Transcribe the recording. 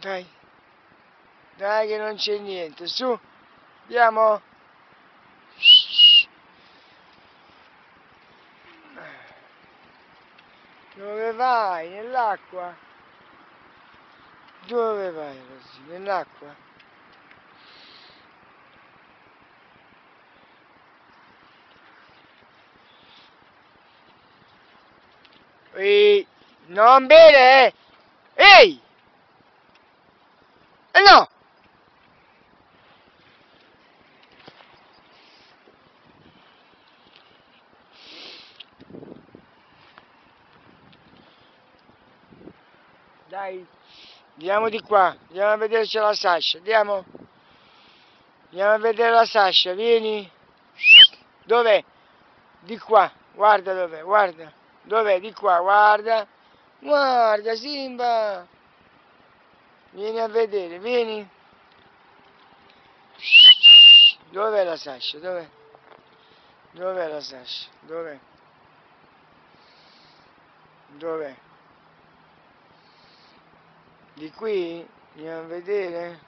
Dai, dai che non c'è niente, su, andiamo. Dove vai? Nell'acqua? Dove vai così? Nell'acqua? Ehi, non bere! Ehi! No! Dai, andiamo di qua, andiamo a vederci la Sasha, andiamo. Andiamo a vedere la Sasha, vieni. Dov'è? Di qua, guarda dov'è, guarda. Dov'è? Di qua, guarda. Guarda, Simba. Vieni a vedere, vieni. Dov'è la Sasha? Dov'è? Dov'è la Sasha? Dov'è? Dov'è? Di qui? Andiamo a vedere.